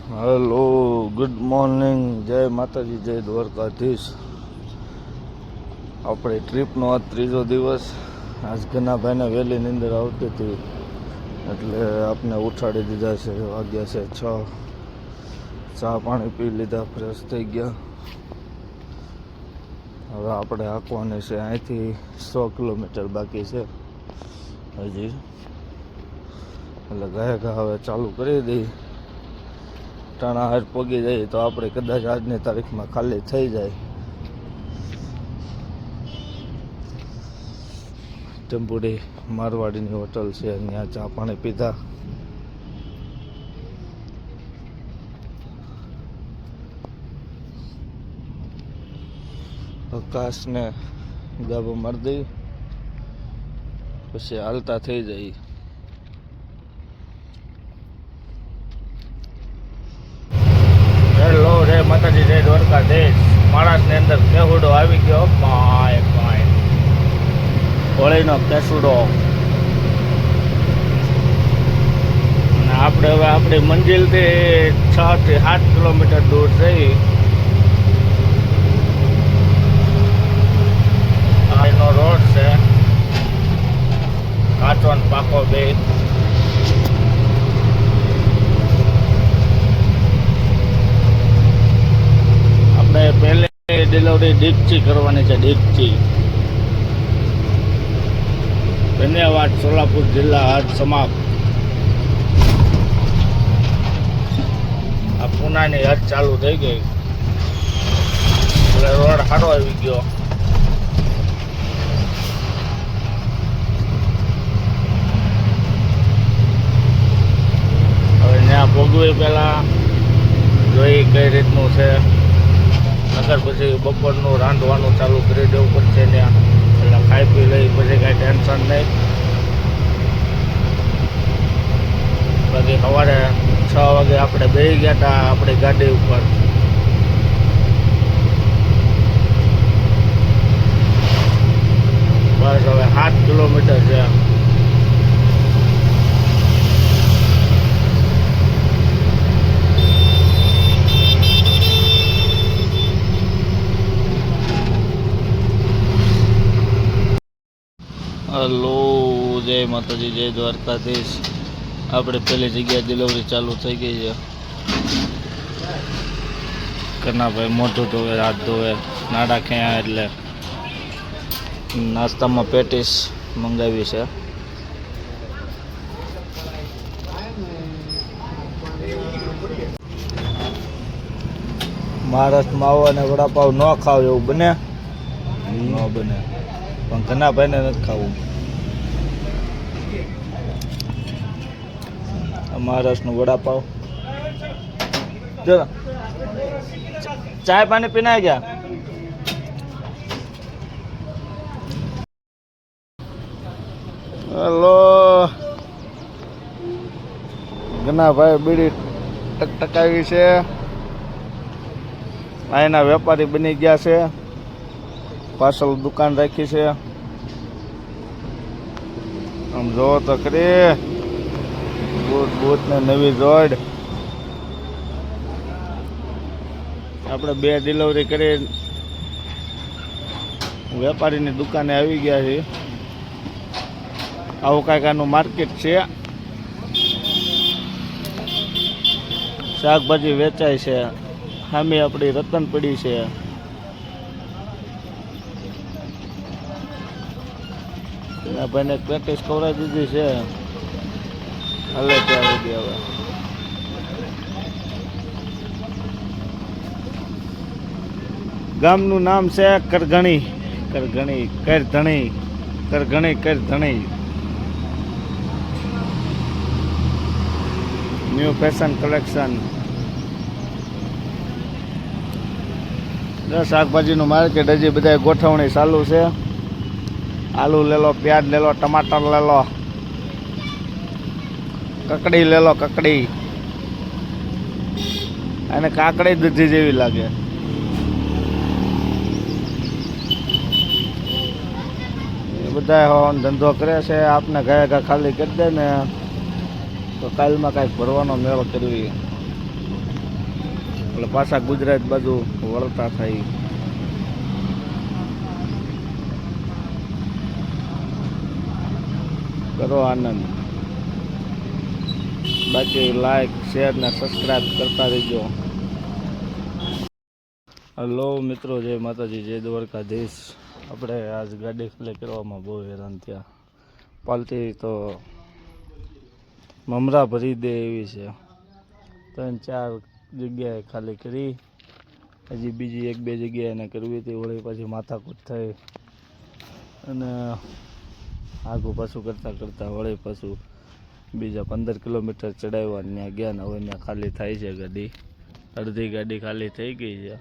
Hello, good morning, જય માતાજી, જય દ્વારકાધીશ. આપણી ટ્રીપનો આ ત્રીજો દિવસ. આજ ઘનાભાઈને વહેલી નીંદર આવતી હતી એટલે આપને ઉઠાડી દીધા છે. વાગ્યા છે 6. ચા પાણી પી લીધા, ફ્રેશ થઈ ગયા. હવે આપણે હાંકવાની છે. અહીંથી 100 કિલોમીટર બાકી છે હજી, એટલે ઘા હવે ચાલુ કરી દઈ. ટાણા હાર પગી જાય તો આપણે કદાચ આજની તારીખમાં ખાલી થઈ જાય. ટેમ્પુડી મારવાડીની હોટલ છે, ત્યાં ચા પાણી પીધા. આકાશને ગાભો મારી દઈ પછી હાલતા થઈ જાય. હેલો, જય માતાજી, જય દ્વારકાધીશ. માણસની અંદર કેહુડો આવી ગયો. પાય પાય હોળીનો કેસુડો. અને આપણે હવે આપણી મંજિલથી 6 થી 7 કિલોમીટર દૂર જઈ. આનો રોડ છે, કાચો ને પાકો બે. આપણે પહેલે ડિલિવરી દીપચી કરવાની છે. દીપચી. ધન્યવાદ. સોલાપુર જિલ્લા હાથ સમાપ્ત. આ પુનાની હદ ચાલુ થઈ ગઈ એટલે રોડ સારો આવી ગયો. હવે ત્યાં ભોગવી પેલા જોઈ કઈ રીતનું છે, નગર પછી બપોરનું રાંધવાનું ચાલુ કરી દેવું પડશે ત્યાં. એટલે ખાઈ પી લઈ પછી કાંઈ ટેન્શન નહીં. બાકી સવારે 6 વાગે આપણે બેસી ગયા હતા આપણી ગાડી ઉપર. બસ હવે 7 કિલોમીટર છે. હેલો, જય માતાજી, જય દ્વારકાધીશ. આપણે પેલી જગ્યાએ ડિલિવરી ચાલુ થઈ ગઈ છે. કનાભાઈ મોઢું ધોવે, હાથ ધોવે, નાડા ખેયા એટલે નાસ્તામાં પેટીસ મંગાવી છે. મહારાષ્ટ્રમાં આવો અને વડાપાવ ન ખાવ એવું બને? ન બને, પણ ઘનાભાઈને નથી ખાવું. મહારાષ્ટ્રનું વડાપાવ. જો ચાય પાણી પીને ગયા. હેલો, ઘનાભાઈ બીડી ટકટકાવી છે. અહીંના વેપારી બની ગયા છે. પાર્સલ દુકાન રાખી છે. આમ જોવો તો ખરી, બૂટ ને નવી રોડ. આપણે 2 ડિલિવરી કરી વેપારીની દુકાને આવી ગયા છીએ. આવું કાંઈક આનું માર્કેટ છે. શાકભાજી વેચાય છે. સામે આપણી રતન પડી છે. ભાઈને પ્રેક્ટિસ કરાવી દીધી છે. હાલે ત્યાં સુધી હવે ગામનું નામ છે Kargani. Kargani, Kardhani, Kargani, Kardhani. New fashion collection. શાકભાજીનું માર્કેટ હજી બધા ગોઠવણી ચાલુ છે. આલુ લે લો, પ્યાજ લે લો, ટમાટર લે લો, કકડી લે લો, કકડી. અને કાકડી દૂધી જેવી લાગે. એ બધા ધંધો કરે છે. આપને ઘા ખાલી કરી દે ને તો કાલમાં કાંઈક ભરવાનો મેળ કરવી. એટલે પાછા ગુજરાત બાજુ વળતા થાય. કરો આનંદ. બાકી લાઈક શેર ને સબસ્ક્રાઈબ કરતા રહેજો. હલો મિત્રો, જય માતાજી, જય દ્વારકાધીશ. આપણે આજ ગાડી ખાલી કરવામાં બહુ હેરાન થયા. પાલટી તો મમરા ભરી દે એવી છે. 3-4 જગ્યાએ ખાલી કરી, હજી બીજી 1-2 જગ્યાએ એને કરવી હતી. વળી પછી માથાકૂટ થઈ અને આગું પાછું કરતાં વળી પાછું બીજા 15 કિલોમીટર ચડાવ્યા. ત્યાં ગયા ને હવે ત્યાં ખાલી થાય છે ગાડી. અડધી ગાડી ખાલી થઈ ગઈ છે.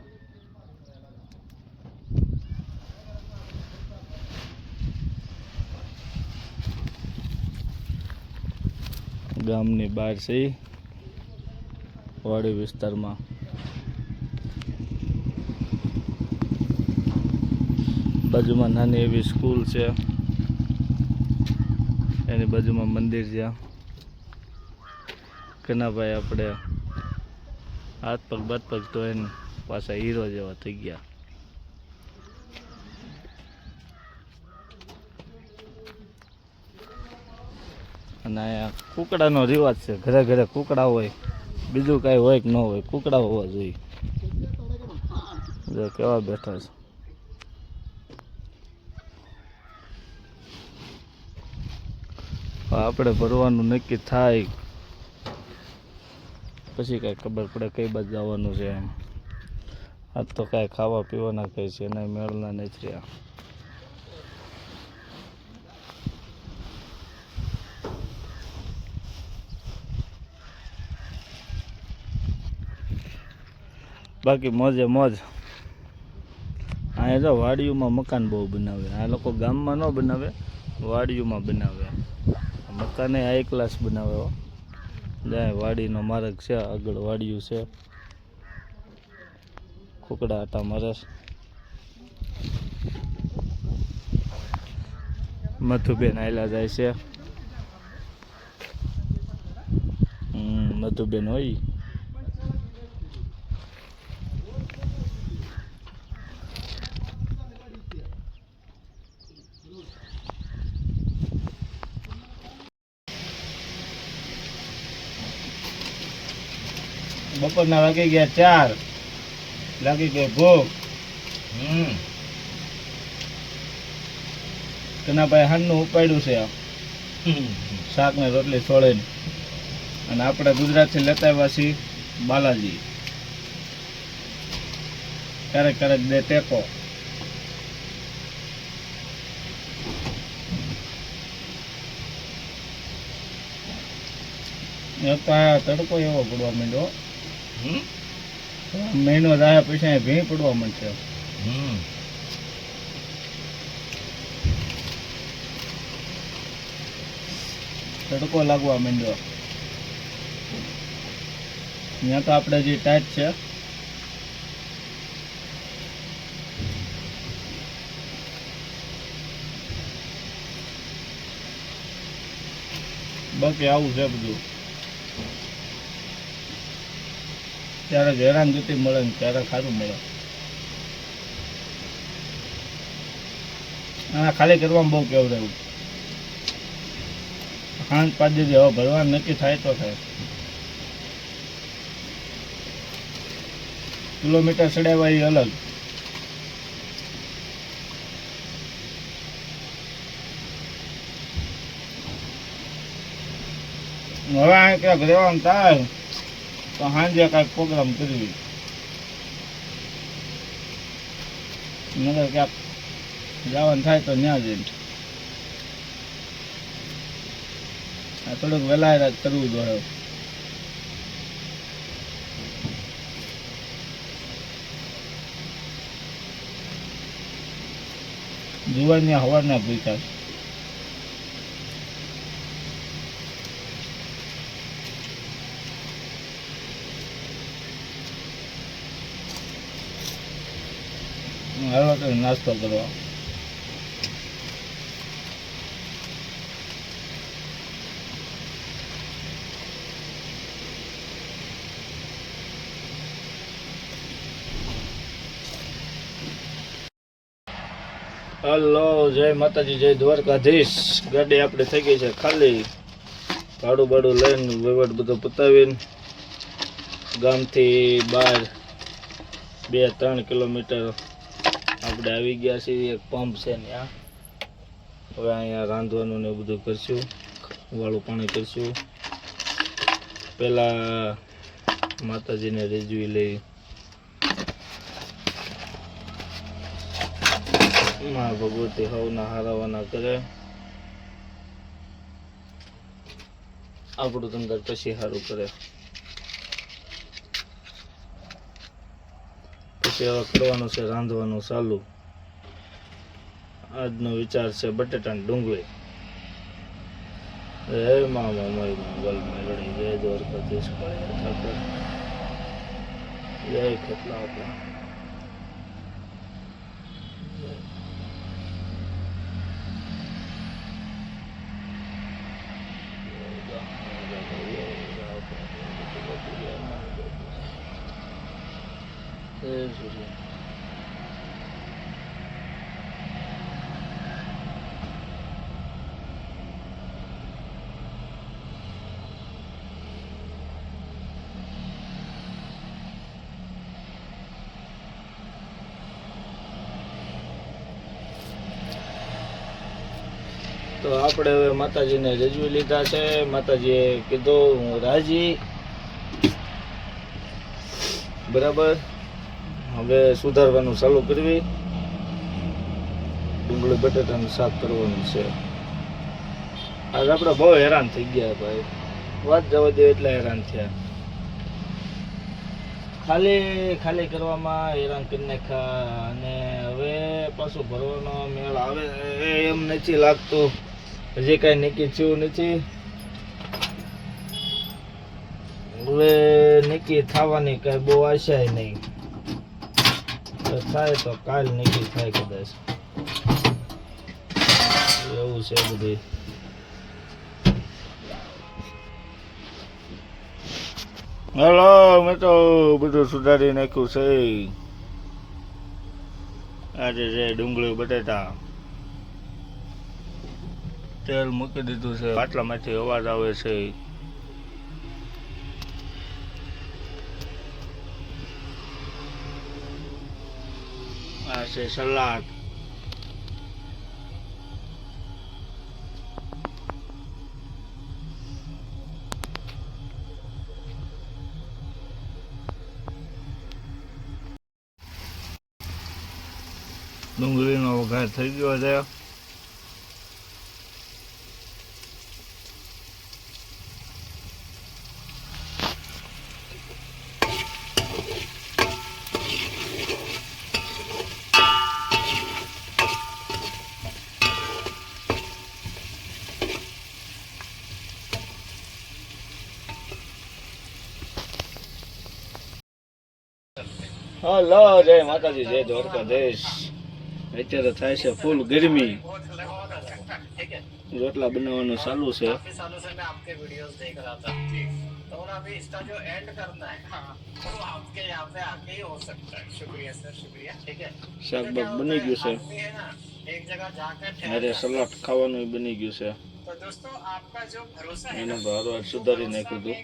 ગામની બહાર છે, વાડી વિસ્તારમાં. બાજુમાં નાની એવી સ્કૂલ છે, એની બાજુમાં મંદિર છે. કનાભાઈ આપણે હાથ પગ બાદ પગ તો એને પાછા હીરો જેવા થઈ ગયા. અને અહીંયા કુકડાનો રિવાજ છે, ઘરે ઘરે કુકડા હોય, બીજું કાંઈ હોય કે ન હોય, કુકડા હોવા જોઈએ. જો કેવા બેઠા છે. આપણે ભરવાનું નક્કી થાય પછી કાંઈ ખબર પડે કઈ બાજુ જવાનું છે. એમ આજ તો કાંઈ ખાવા પીવાના કંઈ છે એના મેળના નથી રહ્યા. બાકી મોજે મોજ. અહીંયા જો વાડીઓમાં મકાન બહુ બનાવે. આ લોકો ગામમાં ન બનાવે, વાડીઓમાં બનાવે. મકાને હાઈ ક્લાસ બનાવે. જાય વાડીનો માર્ગ છે, આગળ વાડીયું છે. કુકડા આટા મારે. મધુબેન આયલા જાય છે. મધુબેન હોય. બપોરના વાગી ગયા 4, લાગી ગઈ ભૂખ. કનાભાઈ હાનનું ઉપાડ્યું છે શાક ને રોટલી છોડીને. અને આપણે ગુજરાતથી લેતા આવ્યા છીએ બાલાજી. ક્યારેક ક્યારેક દે ટેકો. તડકો એવો પડવા માંડ્યો. મહિનો રહ્યા પછી ભીં પડવા માંડશે. તડકો લાગવા માંડ્યો. ત્યાં તો આપણે જે ટાઈટ છે. બાકી આવું છે બધું. ક્યારેક હેરાનગતિ મળે ને ક્યારેક સારું મળે. આના ખાલી કરવામાં બહુ કેવું રહ્યું. 5 દિવસ હવે ભરવાનું નક્કી થાય તો થાય. કિલોમીટર ચડાવવા એ અલગ. હવે આ ક્યાંક રહેવાનું થાય તો સાંજે કાંઈક પ્રોગ્રામ કરવી. નગર ક્યાંક જવાનું થાય તો ત્યાં જઈને થોડુંક વહેલા રાત કરવું જોઈએ. જુવારના હવારના ભૂખ્યા. હાલો તો નાસ્તો કરવા. હલો, જય માતાજી, જય દ્વારકાધીશ. ગાડી આપણે થઈ ગઈ છે ખાલી. ભાડું બાડું લઈને વહીવટ બધો પતાવીને ગામથી બહાર 2-3 કિલોમીટર આપણે આવી ગયા છીએ. એક પંપ છે ત્યાં. હવે અહીંયા રાંધવાનું ને બધું કરશું, વાળું પાણી કરશું. પહેલાં માતાજીને રેજવી લઈ મા ભગવતી હવના હારાવાના કરે. આપણું ધંધા પછી સારું કરે. પછી હવે કરવાનું છે રાંધવાનું ચાલુ. આજનો વિચાર છે બટેટાની ડુંગળી. હે મામા મારી મંગલ મેળડી, જય દ્વારકાધીશ, ઠાકર, જય ખેતલા આપણા. તો આપણે હવે માતાજીને રજવી લીધા છે. માતાજીએ કીધું હું રાજી, બરાબર. હવે સુધારવાનું ચાલુ કરવી. ડુંગળી બટાટાનું શાક કરવાનું છે. આજ આપણે બહુ હેરાન થઈ ગયા ભાઈ, વાત જવા દે એટલા હેરાન થયા. ખાલી કરવામાં હેરાન કરી નાખ્યા. અને હવે પાછું ભરવાનો મેળ આવે એમ નથી લાગતું. હજી કાંઈ નક્કી થયું નથી. હવે નક્કી થવાની કાંઈ બહુ આશા નહીં. થાય તો કાલ નક્કી થાય કદાચ, એવું છે બધું. હલો, મેં તો બધું સુધારી નાખ્યું છે. આજે છે ડુંગળી બટેટા, તેલ મૂકી દીધું છે. આટલામાંથી અવાજ આવે છે. આ છે સલાડ. ડુંગળીનો વઘાર થઈ ગયો છે. હલો, જય માતાજી, જય દ્વારકાધીશ. અત્યારે થાય છે ફૂલ ગરમી. રોટલા બનાવવાનું ચાલુ છે. શાક બાક બની ગયું છે. અરે સલાડ ખાવાનું બની ગયું છે. એને તો હારું સુધારી નાખ્યું હતું.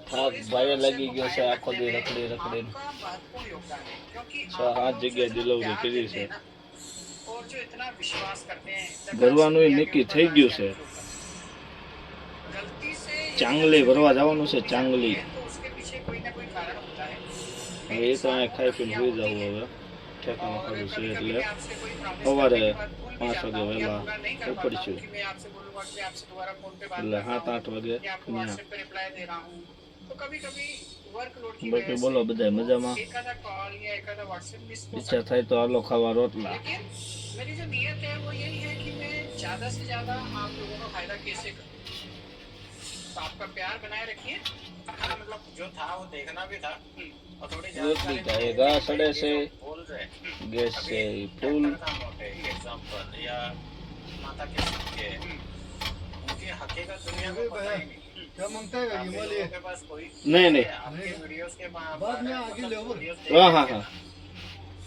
થાક ભાઈ લાગી ગયો છે. આખો દી રખડી 6-7 જગ્યાએ ડિલિવરી કરી છે. ભરવાનું નક્કી થઈ ગયું છે. ચાંગલી ભરવા જવાનું છે. ચાંગલી હવે એ તો અહીંયા ખાઈ પીને સુઈ જવું. હવે ઠેકાણું ખરું છે એટલે સવારે 5 વાગે વહેલા ઉપડશું, એટલે 7-8 વાગે ત્યાં. બાકી બોલો બધા મજામાં? ઈચ્છા થાય તો હાલો ખાવા રોટલા. रोटली खाएगा सड़े से, गैस से फूल. नहीं नहीं, हाँ हाँ हाँ,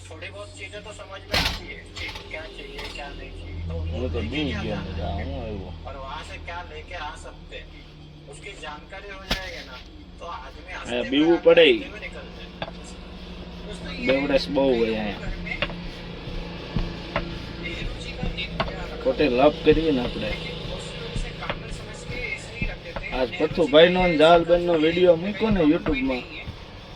थोड़ी बहुत चीजें तो समझ में आती है कि क्या चाहिए क्या नहीं चाहिए, तो હું उनको તો लेके બી क्या ગયો जाना ને है હું આવ્યો और वहां से क्या लेके आ सकते हैं, उसकी जानकारी हो जाएगी ना, तो आदमी અહીંયા हंसते हुए બીવું आगे પડે हंसते हुए निकल जाए। दोस्तों ये બેવડસ બહુ कई હોય लोगों અહીંયા के घर में नेहरू जी का एक रुपया रखा ખોટે होता લાભ है, કરીએ ને આપણે लेकिन बहुत से लोग इसे कागज समझ के इसलिए रख देते हैं। આજ नेहरू जी પથ્થુભાઈ का નો ये જાલબેન નો सिक्का जो है, વિડીયો इसमें મૂક્યો कहीं ને कॉमन યુટ્યુબ कोई માં नहीं है।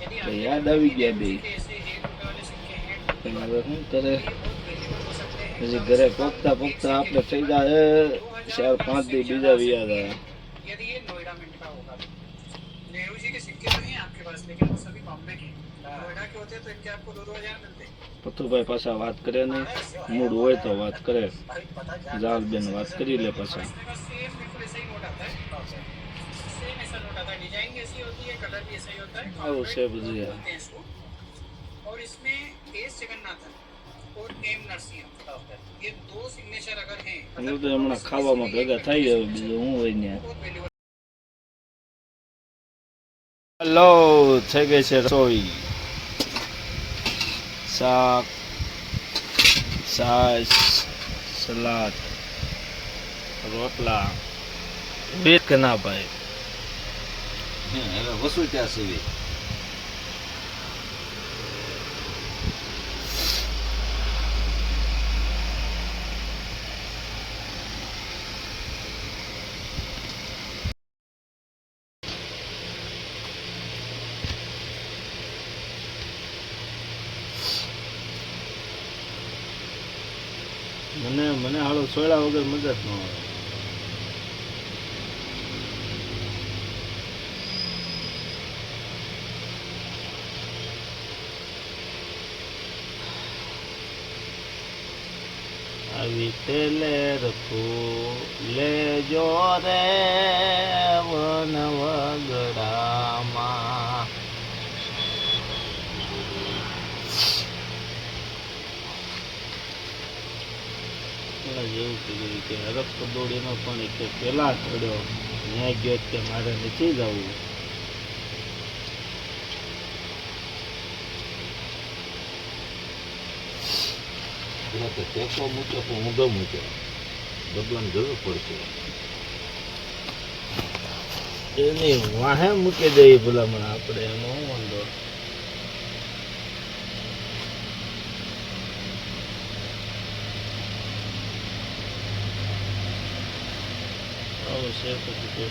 यदि તો आपके યાદ घर में આવી भी ગયા नेहरू બે जी के ऐसे 1 रुपए वाले सिक्के हैं, પણ હવે શું કરે तो ये बहुत वैल्यूएबल हो सकते हैं। હજી जब ઘરે इस પોગતા बार एक પોગતા सिक्के આપણે की થઈ कीमत જાય 2005 4-5 से દી भी બીજા ज्यादा વ્યા सकती જાય है, यदि ये नोएडा मिंट का होगा तो। नेहरू जी के सिक्के तो हैं आपके पास, लेकिन वो सभी बॉम्बे के हैं। नोएडा के होते तो इनके आपको 2-2 हजार मिलते। પથ્થુભાઈ પાછા વાત કરે નહીં મૂડ હોય તો વાત કરે भाई पता जान જાલબેન વાત કરી ले पाछा इसमें बस सेम बिल्कुल ऐसा ही नोट आता है, सेम ऐसा नोट आता है, डिजाइन भी ऐसी होती है, कलर भी ऐसा ही होता है। આવું છે कॉर्पोरेट બધું नोट યાર बोलते हैं इसको। और इसमें एस जगन्नाथन और एम नरसिंह, ये 2 सिग्नेचर अगर हैं, હું તો હમણાં ખાવામાં ભેગા થઈ હવે બીજું હું હોય ને बहुत वैल्यूएबल। હલો થઈ ગઈ છે રસોઈ શાક છાશ સલાડ રોટલા વેટ કે ના ભાઈ હવે વસૂલ ત્યાં સુધી મને હાલો સોયડા વગર મજા જ ન આવે આવી તેલે રખું લેજો રે વન વગડામાં જેવું કીધું કે હરખ કદોડીનો પણ કે પેલા ચડ્યો ત્યાં ગયો કે મારે નથી જવું પેલા તો ટેકો મૂક્યો પણ ઊંધો મૂક્યો બદલાની જરૂર પડશે એની વાહે મૂકી દઈએ ભલામણ આપણે એનો શું વાંધો આવું છે પછી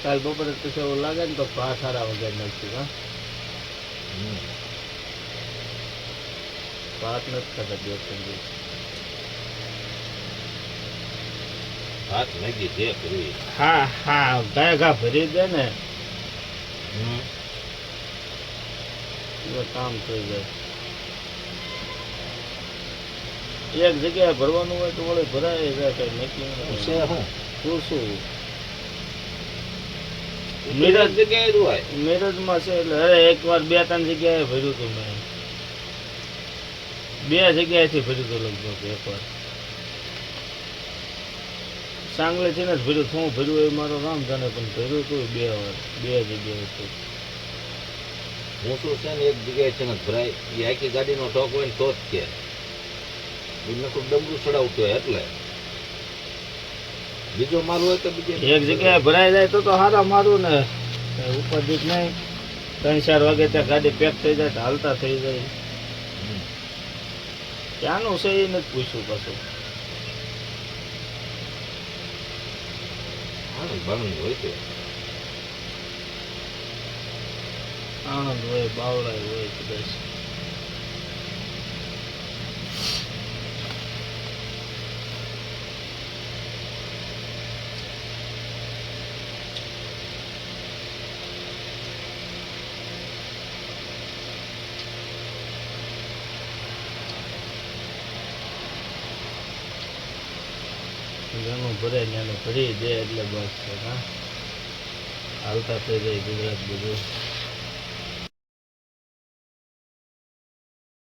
કાલ બપોરે પછી એવું લાગે ને તો ભાત સારા વગર નાખશું હા ભાત નથી ખાતા બે સંગીત હાથ મેગી જે કરવી હા હા ગાય ઘા ભરી દે ને એટલે કામ થઈ જાય એક જગ્યાએ ભરવાનું હોય તો વળી ભરાય જાય કઈ નક્કી છે શું શું મીરા જગ્યાએ જ હોય મિરજમાં છે એટલે અરે એક વાર 2-3 જગ્યાએ ભર્યું હતું મેં 2 જગ્યાએથી ભર્યું હતું લગભગ એકવાર સાંગલીથી ને જ ભર્યું શું ભર્યું એ મારો રામ જાણે પણ ભર્યું હતું 2 વાર 2 જગ્યાએ હતું હું શું છે ને એક જગ્યાએ છે ને ભરાય એ આખી ગાડીનો ઢોક હોય ને તો જ કે એને કોઈ ડમરું ચડાવતો હોય એટલે બીજો માલ હોય તો બીજે એક જગ્યાએ ભરાઈ જાય તો હારા મારું ને ઉપર દીક નહીં 3-4 વાગે ત્યાં ગાડી પેક થઈ જાય તો હાલતા થઈ જાય ક્યાંનું છે એ નથી પૂછ્યું પાછું આનંદ બાનંદ હોય છે આણંદ હોય બાવળા હોય કદાચ જેનું ભરે ને ભરી દે એટલે બસ છે હા હાલતા થઈ જાય ગુજરાત બધું